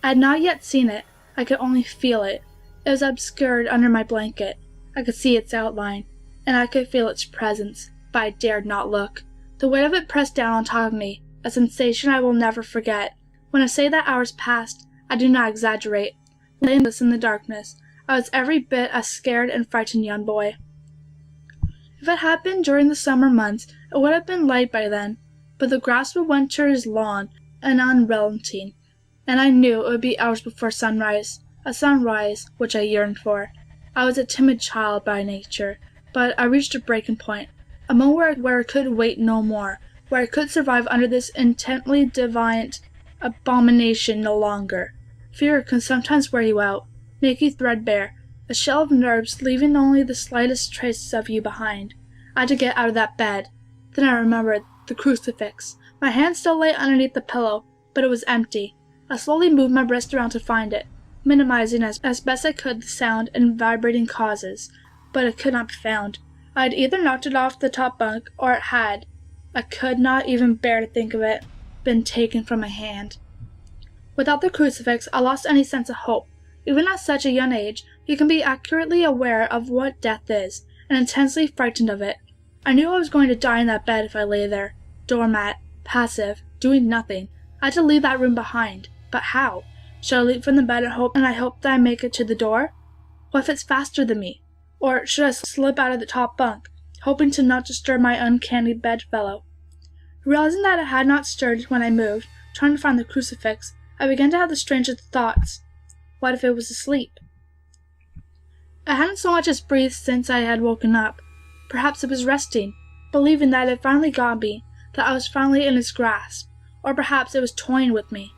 I had not yet seen it. I could only feel it. It was obscured under my blanket. I could see its outline, and I could feel its presence, but I dared not look. The weight of it pressed down on top of me, a sensation I will never forget. When I say that hours passed, I do not exaggerate. Laying in the darkness, I was every bit a scared and frightened young boy. If it had been during the summer months, it would have been light by then, but the grasp of winter is long and unrelenting, and I knew it would be hours before sunrise, a sunrise which I yearned for. I was a timid child by nature, but I reached a breaking point, a moment where I could wait no more, where I could survive under this intently defiant abomination no longer. Fear can sometimes wear you out, make you threadbare, a shell of nerves leaving only the slightest traces of you behind. I had to get out of that bed. Then I remembered the crucifix. My hand still lay underneath the pillow, but it was empty. I slowly moved my wrist around to find it, minimizing as best I could the sound and vibrating causes, but it could not be found. I had either knocked it off the top bunk, or it had, I could not even bear to think of it, been taken from my hand. Without the crucifix, I lost any sense of hope. Even at such a young age, you can be accurately aware of what death is, and intensely frightened of it. I knew I was going to die in that bed if I lay there, doormat, passive, doing nothing. I had to leave that room behind. But how? Should I leap from the bed and I hope that I make it to the door? What if it's faster than me? Or should I slip out of the top bunk, hoping to not disturb my uncanny bedfellow? Realizing that it had not stirred when I moved, trying to find the crucifix, I began to have the strangest thoughts. What if it was asleep? I hadn't so much as breathed since I had woken up. Perhaps it was resting, believing that it had finally got me, that I was finally in its grasp. Or perhaps it was toying with me.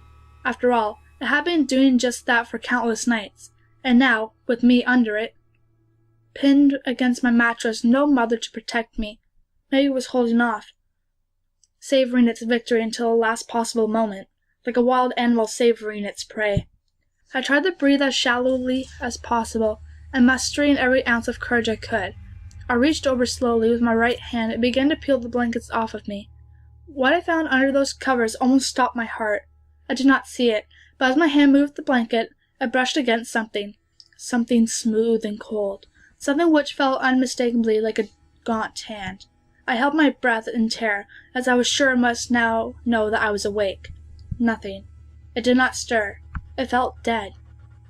After all, it had been doing just that for countless nights, and now, with me under it, pinned against my mattress, no mother to protect me, maybe it was holding off, savoring its victory until the last possible moment, like a wild animal savoring its prey. I tried to breathe as shallowly as possible, and mustering every ounce of courage I could, I reached over slowly with my right hand and began to peel the blankets off of me. What I found under those covers almost stopped my heart. I did not see it, but as my hand moved the blanket, I brushed against something smooth and cold, something which felt unmistakably like a gaunt hand. I held my breath in terror, as I was sure it must now know that I was awake. Nothing. It did not stir. It felt dead.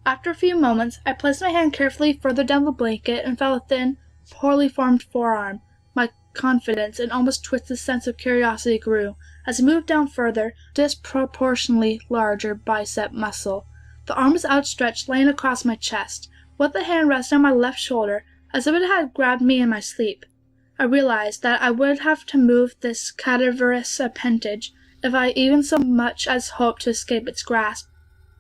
After a few moments, I placed my hand carefully further down the blanket and felt a thin, poorly formed forearm. My confidence and almost twisted sense of curiosity grew as I moved down further, disproportionately larger bicep muscle. The arm was outstretched, laying across my chest, with the hand resting on my left shoulder, as if it had grabbed me in my sleep. I realized that I would have to move this cadaverous appendage if I even so much as hoped to escape its grasp.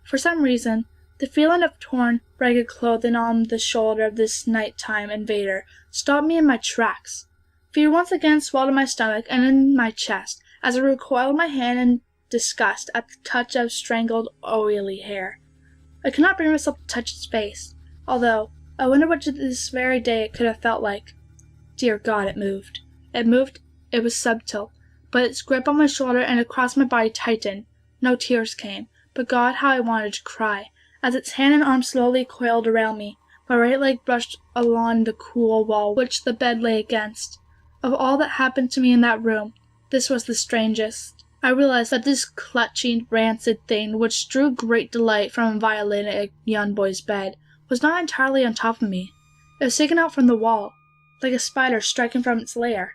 For some reason, the feeling of torn, ragged clothing on the shoulder of this nighttime invader stopped me in my tracks. Fear once again swelled in my stomach and in my chest as I recoiled my hand in disgust at the touch of strangled, oily hair. I could not bring myself to touch its face, although I wonder what to this very day it could have felt like. Dear God, it moved. It was subtle, but its grip on my shoulder and across my body tightened. No tears came, but God, how I wanted to cry, as its hand and arm slowly coiled around me. My right leg brushed along the cool wall which the bed lay against. Of all that happened to me in that room, this was the strangest. I realized that this clutching, rancid thing which drew great delight from violating a young boy's bed was not entirely on top of me. It was taken out from the wall, like a spider striking from its lair.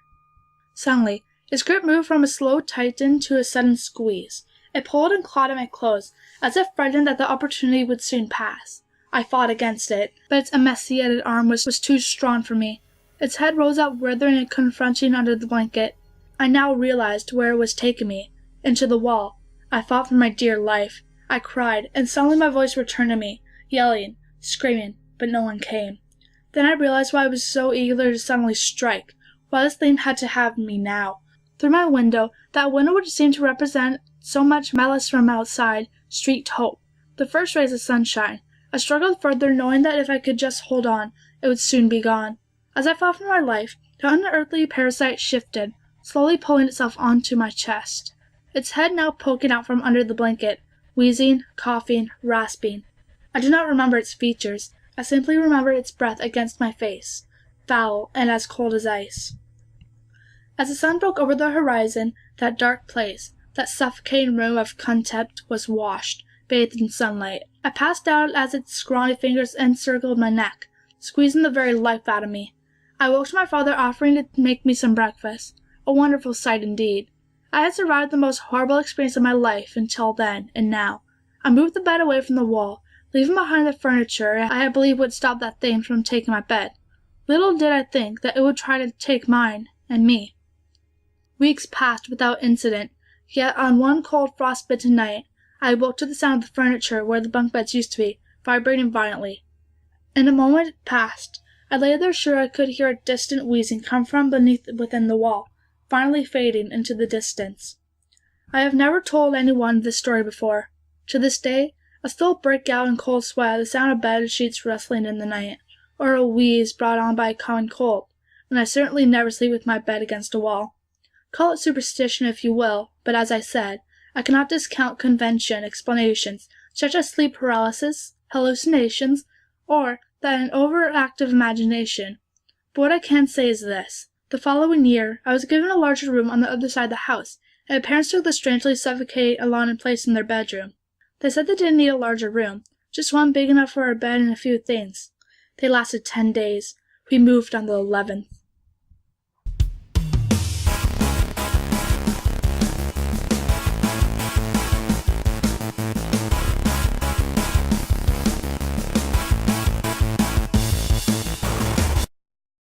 Suddenly, its grip moved from a slow tighten to a sudden squeeze. It pulled and clawed at my clothes, as if frightened that the opportunity would soon pass. I fought against it, but its emaciated arm was too strong for me. Its head rose up writhing and confronting under the blanket. I now realized where it was taking me, into the wall. I fought for my dear life. I cried, and suddenly my voice returned to me, yelling, screaming, but no one came. Then I realized why I was so eager to suddenly strike, why this thing had to have me now. Through my window, that window which seemed to represent so much malice from outside, streaked hope, the first rays of sunshine. I struggled further, knowing that if I could just hold on, it would soon be gone. As I fought for my life, the unearthly parasite shifted, slowly pulling itself onto my chest, its head now poking out from under the blanket, wheezing, coughing, rasping. I do not remember its features. I simply remember its breath against my face, foul and as cold as ice. As the sun broke over the horizon, that dark place, that suffocating room of contempt was washed, bathed in sunlight. I passed out as its scrawny fingers encircled my neck, squeezing the very life out of me. I woke to my father offering to make me some breakfast. A wonderful sight indeed. I had survived the most horrible experience of my life until then, and now. I moved the bed away from the wall, leaving behind the furniture I believe would stop that thing from taking my bed. Little did I think that it would try to take mine and me. Weeks passed without incident, yet on one cold frost-bitten night, I awoke to the sound of the furniture where the bunk beds used to be, vibrating violently. In a moment it passed. I lay there sure I could hear a distant wheezing come from within the wall, finally fading into the distance. I have never told anyone this story before. To this day, I still break out in cold sweat at the sound of bed sheets rustling in the night, or a wheeze brought on by a common cold, and I certainly never sleep with my bed against a wall. Call it superstition if you will, but as I said, I cannot discount convention explanations such as sleep paralysis, hallucinations, or that an overactive imagination. But what I can say is this. The following year, I was given a larger room on the other side of the house, and my parents took the strangely suffocated alone in place in their bedroom. They said they didn't need a larger room, just one big enough for a bed and a few things. They lasted 10 days. We moved on the 11th.